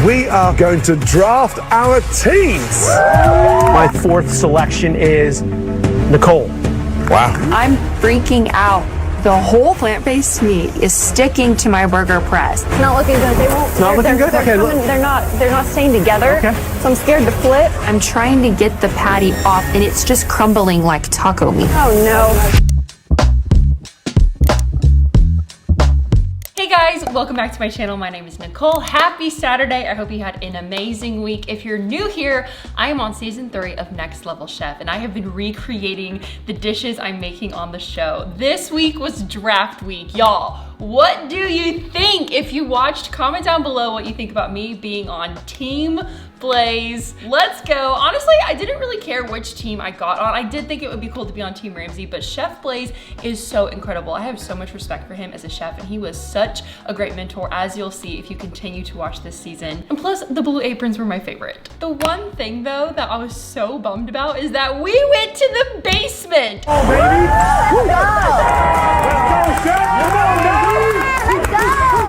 we are going to draft our teams. My fourth selection is Nicole. Wow. I'm freaking out. The whole plant-based meat is sticking to my burger press. It's not looking good. They won't. It's not looking good? Okay, look. They're not staying together. Okay. So I'm scared to flip. I'm trying to get the patty off and it's just crumbling like taco meat. Oh no. Hey guys, welcome back to my channel. My name is Nicole. Happy Saturday. I hope you had an amazing week. If you're new here, I am on season 3 of Next Level Chef and I have been recreating the dishes I'm making on the show. This week was draft week, y'all. What do you think? If you watched, comment down below what you think about me being on Team Blais. Let's go. Honestly, I didn't really care which team I got on. I did think it would be cool to be on Team Ramsay, but Chef Blais is so incredible. I have so much respect for him as a chef, and he was such a great mentor, as you'll see if you continue to watch this season. And plus, the blue aprons were my favorite. The one thing, though, that I was so bummed about is that we went to the basement. Oh, baby. Let's go. Let's go, Chef.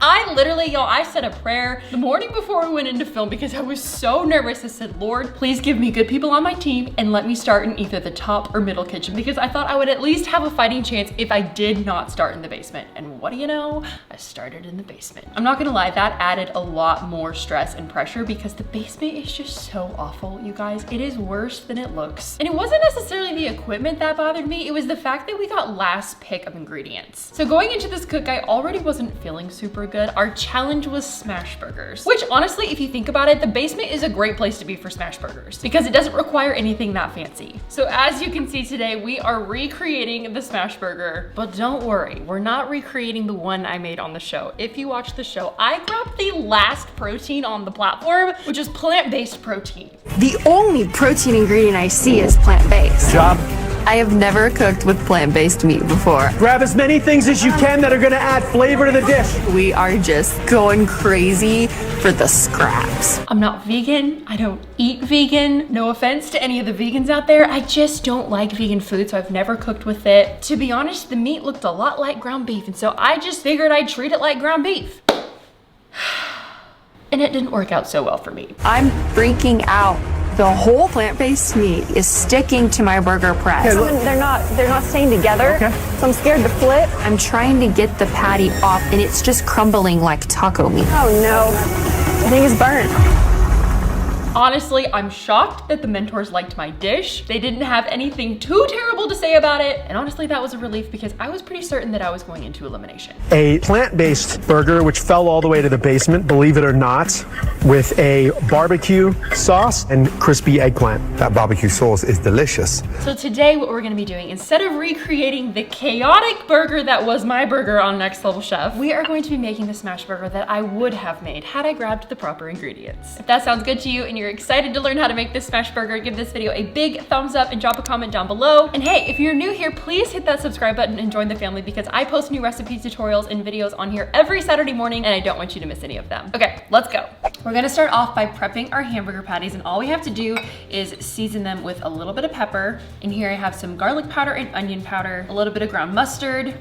I literally, y'all, I said a prayer the morning before we went into film because I was so nervous. I said, Lord, please give me good people on my team and let me start in either the top or middle kitchen because I thought I would at least have a fighting chance if I did not start in the basement. And what do you know? I started in the basement. I'm not gonna lie, that added a lot more stress and pressure because the basement is just so awful, you guys. It is worse than it looks. And it wasn't necessarily the equipment that bothered me. It was the fact that we got last pick of ingredients. So going into this cook, I already wasn't feeling super good. Our challenge was smash burgers, which honestly, if you think about it, the basement is a great place to be for smash burgers because it doesn't require anything that fancy. So as you can see today, we are recreating the smash burger, but don't worry, we're not recreating the one I made on the show. If you watch the show, I grabbed the last protein on the platform, which is plant-based protein. The only protein ingredient I see is plant-based. Job. I have never cooked with plant-based meat before. Grab as many things as you can that are gonna add flavor to the dish. We are just going crazy for the scraps. I'm not vegan. I don't eat vegan. No offense to any of the vegans out there. I just don't like vegan food, so I've never cooked with it. To be honest, the meat looked a lot like ground beef, and so I just figured I'd treat it like ground beef. And it didn't work out so well for me. I'm freaking out. The whole plant-based meat is sticking to my burger press. They're not staying together. Okay. So I'm scared to flip. I'm trying to get the patty off and it's just crumbling like taco meat. Oh no. I think it's burnt. Honestly, I'm shocked that the mentors liked my dish. They didn't have anything too terrible to say about it. And honestly, that was a relief because I was pretty certain that I was going into elimination. A plant-based burger, which fell all the way to the basement, believe it or not, with a barbecue sauce and crispy eggplant. That barbecue sauce is delicious. So today what we're gonna be doing, instead of recreating the chaotic burger that was my burger on Next Level Chef, we are going to be making the smash burger that I would have made had I grabbed the proper ingredients. If that sounds good to you and you're excited to learn how to make this smash burger, give this video a big thumbs up and drop a comment down below. And hey, if you're new here, please hit that subscribe button and join the family because I post new recipe tutorials and videos on here every Saturday morning and I don't want you to miss any of them. Okay, let's go. We're gonna start off by prepping our hamburger patties and all we have to do is season them with a little bit of pepper. And here I have some garlic powder and onion powder, a little bit of ground mustard,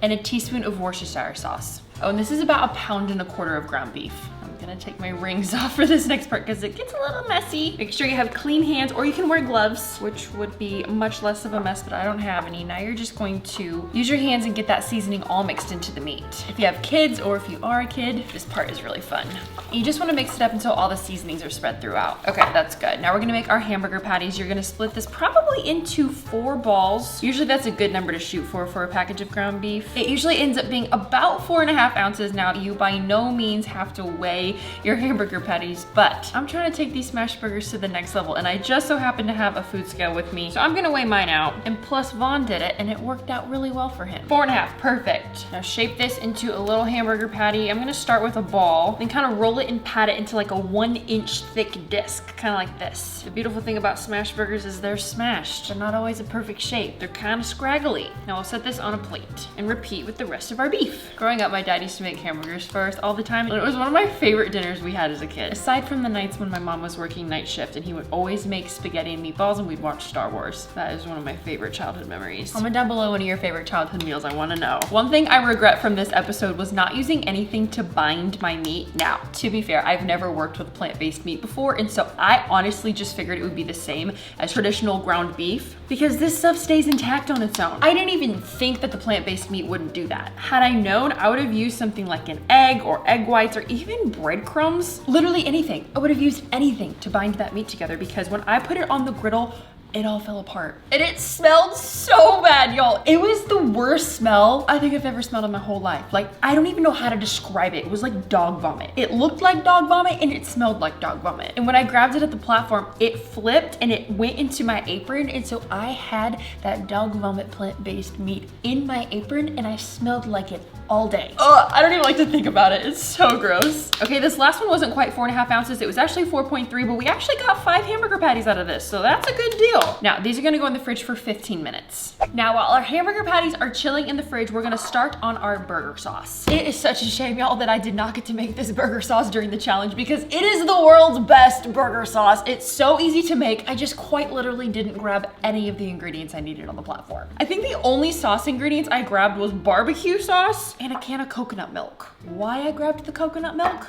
and a teaspoon of Worcestershire sauce. Oh, and this is about 1.25 pounds of ground beef. I'm gonna take my rings off for this next part because it gets a little messy. Make sure you have clean hands or you can wear gloves, which would be much less of a mess, but I don't have any. Now you're just going to use your hands and get that seasoning all mixed into the meat. If you have kids or if you are a kid, this part is really fun. You just wanna mix it up until all the seasonings are spread throughout. Okay, that's good. Now we're gonna make our hamburger patties. You're gonna split this probably into 4 balls. Usually that's a good number to shoot for a package of ground beef. It usually ends up being about 4.5 ounces. Now you by no means have to weigh your hamburger patties, but I'm trying to take these smash burgers to the next level and I just so happen to have a food scale with me. So I'm gonna weigh mine out, and plus Vaughn did it and it worked out really well for him. 4.5, perfect. Now shape this into a little hamburger patty. I'm gonna start with a ball, then kind of roll it and pat it into like a 1-inch thick disc, kind of like this. The beautiful thing about smash burgers is they're smashed. They're not always a perfect shape. They're kind of scraggly. Now we'll set this on a plate and repeat with the rest of our beef. Growing up, my dad used to make hamburgers for us all the time, and it was one of my favorite favorite dinners we had as a kid. Aside from the nights when my mom was working night shift and he would always make spaghetti and meatballs and we'd watch Star Wars. That is one of my favorite childhood memories. Comment down below one of your favorite childhood meals, I wanna know. One thing I regret from this episode was not using anything to bind my meat. Now, to be fair, I've never worked with plant-based meat before, and so I honestly just figured it would be the same as traditional ground beef because this stuff stays intact on its own. I didn't even think that the plant-based meat wouldn't do that. Had I known, I would have used something like an egg or egg whites or even breadcrumbs. Literally anything. I would have used anything to bind that meat together because when I put it on the griddle, it all fell apart. And it smelled so bad, y'all. It was the worst smell I think I've ever smelled in my whole life. Like, I don't even know how to describe it. It was like dog vomit. It looked like dog vomit and it smelled like dog vomit. And when I grabbed it at the platform, it flipped and it went into my apron. And so I had that dog vomit plant-based meat in my apron and I smelled like it all day. Ugh, I don't even like to think about it. It's so gross. Okay, this last one wasn't quite 4.5 ounces. It was actually 4.3, but we actually got 5 hamburger patties out of this. So that's a good deal. Now, these are gonna go in the fridge for 15 minutes. Now, while our hamburger patties are chilling in the fridge, we're gonna start on our burger sauce. It is such a shame, y'all, that I did not get to make this burger sauce during the challenge because it is the world's best burger sauce. It's so easy to make. I just quite literally didn't grab any of the ingredients I needed on the platform. I think the only sauce ingredients I grabbed was barbecue sauce and a can of coconut milk. Why I grabbed the coconut milk?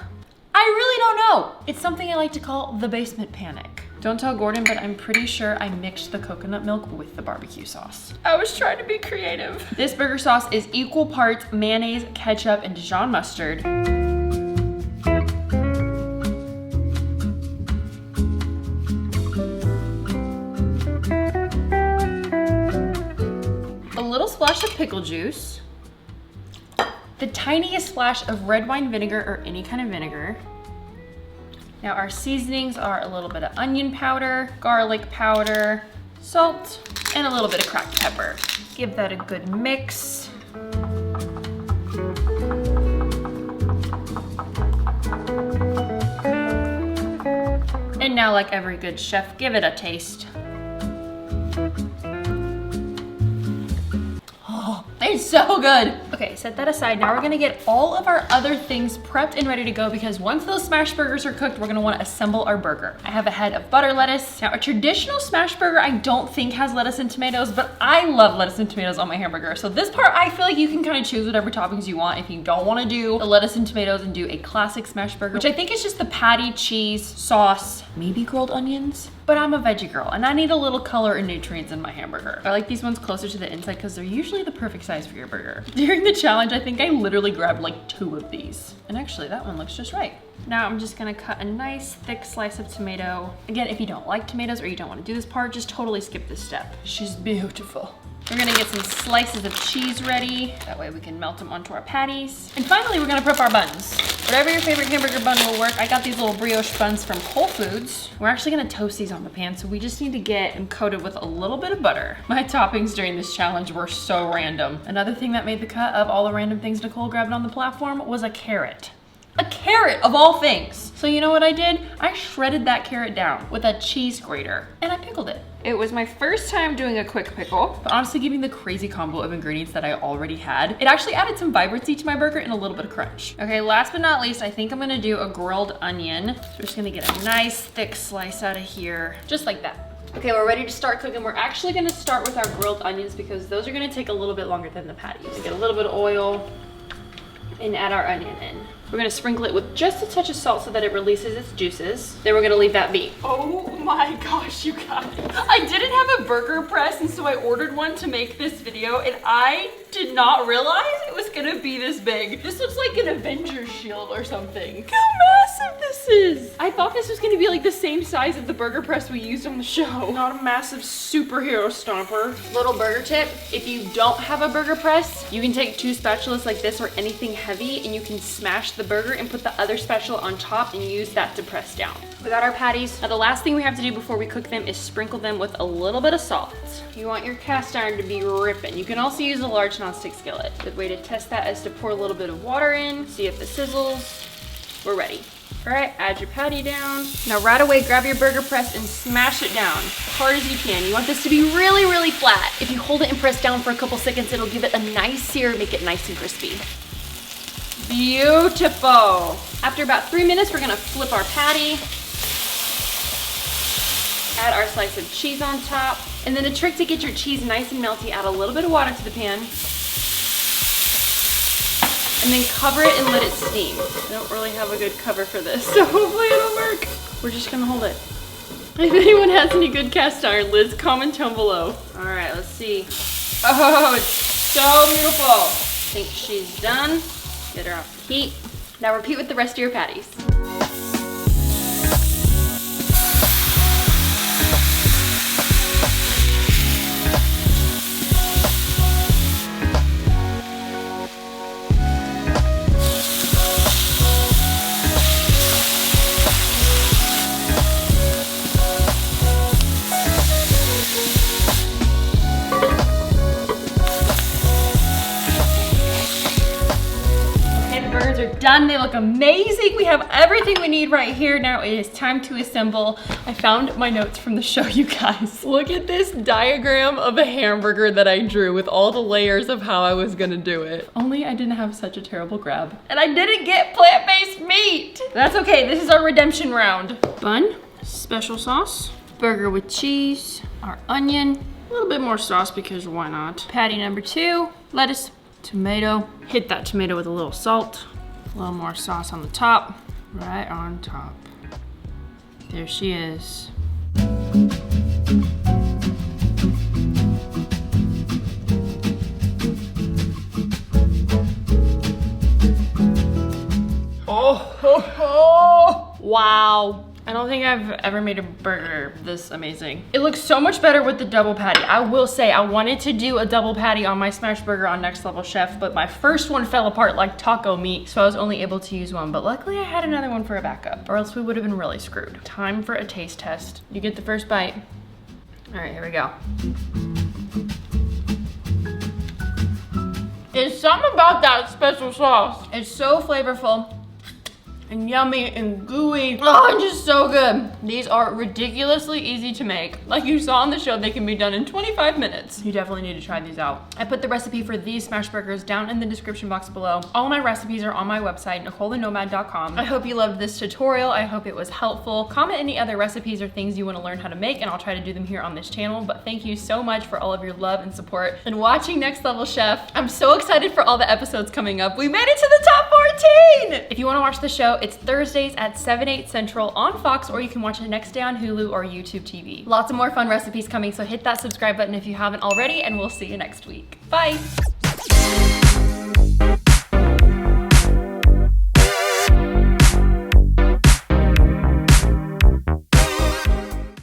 I really don't know. It's something I like to call the basement panic. Don't tell Gordon, but I'm pretty sure I mixed the coconut milk with the barbecue sauce. I was trying to be creative. This burger sauce is equal parts mayonnaise, ketchup, and Dijon mustard. A little splash of pickle juice. The tiniest splash of red wine vinegar or any kind of vinegar. Now our seasonings are a little bit of onion powder, garlic powder, salt, and a little bit of cracked pepper. Give that a good mix. And now, like every good chef, give it a taste. It's so good. Okay, set that aside. Now we're gonna get all of our other things prepped and ready to go because once those smash burgers are cooked, we're gonna wanna assemble our burger. I have a head of butter lettuce. Now a traditional smash burger I don't think has lettuce and tomatoes, but I love lettuce and tomatoes on my hamburger. So this part, I feel like you can kind of choose whatever toppings you want. If you don't wanna do the lettuce and tomatoes and do a classic smash burger, which I think is just the patty, cheese, sauce, maybe grilled onions. But I'm a veggie girl and I need a little color and nutrients in my hamburger. I like these ones closer to the inside because they're usually the perfect size for your burger. During the challenge, I think I literally grabbed like 2 of these. And actually that one looks just right. Now I'm just gonna cut a nice thick slice of tomato. Again, if you don't like tomatoes or you don't wanna do this part, just totally skip this step. She's beautiful. We're gonna get some slices of cheese ready. That way we can melt them onto our patties. And finally, we're gonna prep our buns. Whatever your favorite hamburger bun will work. I got these little brioche buns from Whole Foods. We're actually gonna toast these on the pan, so we just need to get them coated with a little bit of butter. My toppings during this challenge were so random. Another thing that made the cut of all the random things Nicole grabbed on the platform was a carrot. A carrot of all things. So you know what I did? I shredded that carrot down with a cheese grater and I pickled it. It was my first time doing a quick pickle, but honestly giving the crazy combo of ingredients that I already had, it actually added some vibrancy to my burger and a little bit of crunch. Okay, last but not least, I think I'm gonna do a grilled onion. So we're just gonna get a nice thick slice out of here, just like that. Okay, we're ready to start cooking. We're actually gonna start with our grilled onions because those are gonna take a little bit longer than the patties. Get a little bit of oil and add our onion in. We're gonna sprinkle it with just a touch of salt so that it releases its juices. Then we're gonna leave that be. Oh my gosh, you guys. I didn't have a burger press, and so I ordered one to make this video, and I did not realize it was gonna be this big. This looks like an Avengers shield or something. Look how massive this is. I thought this was gonna be like the same size of the burger press we used on the show. Not a massive superhero stomper. Little burger tip, if you don't have a burger press, you can take 2 spatulas like this or anything heavy, and you can smash the burger and put the other spatula on top and use that to press down. We got our patties. Now the last thing we have to do before we cook them is sprinkle them with a little bit of salt. You want your cast iron to be ripping. You can also use a large nonstick skillet. Good way to test that is to pour a little bit of water in, see if it sizzles. We're ready. All right, add your patty down. Now right away, grab your burger press and smash it down as hard as you can. You want this to be really, really flat. If you hold it and press down for a couple seconds, it'll give it a nice sear, make it nice and crispy. Beautiful. After about 3 minutes, we're gonna flip our patty. Add our slice of cheese on top. And then a trick to get your cheese nice and melty, add a little bit of water to the pan. And then cover it and let it steam. I don't really have a good cover for this, so hopefully it'll work. We're just gonna hold it. If anyone has any good cast iron lids, comment down below. All right, let's see. Oh, it's so beautiful. I think she's done. Get her off the heat. Now repeat with the rest of your patties. Are done. They look amazing. We have everything we need right here. Now it is time to assemble. I found my notes from the show, you guys. Look at this diagram of a hamburger that I drew with all the layers of how I was gonna do it. Only I didn't have such a terrible grab. And I didn't get plant-based meat. That's okay, this is our redemption round. Bun, special sauce, burger with cheese, our onion, a little bit more sauce because why not? Patty number 2, lettuce, tomato. Hit that tomato with a little salt. A little more sauce on the top, right on top. There she is. Oh. Wow. I don't think I've ever made a burger this amazing. It looks so much better with the double patty. I will say, I wanted to do a double patty on my smash burger on Next Level Chef, but my first one fell apart like taco meat, so I was only able to use one. But luckily I had another one for a backup, or else we would have been really screwed. Time for a taste test. You get the first bite. All right, here we go. There's something about that special sauce. It's so flavorful and yummy and gooey. Oh, and just so good. These are ridiculously easy to make. Like you saw on the show, they can be done in 25 minutes. You definitely need to try these out. I put the recipe for these smash burgers down in the description box below. All my recipes are on my website, NicoleTheNomad.com. I hope you loved this tutorial. I hope it was helpful. Comment any other recipes or things you want to learn how to make, and I'll try to do them here on this channel. But thank you so much for all of your love and support and watching Next Level Chef. I'm so excited for all the episodes coming up. We made it to the top 14! If you want to watch the show, it's Thursdays at 7, 8 Central on Fox, or you can watch it next day on Hulu or YouTube TV. Lots of more fun recipes coming, so hit that subscribe button if you haven't already, and we'll see you next week. Bye!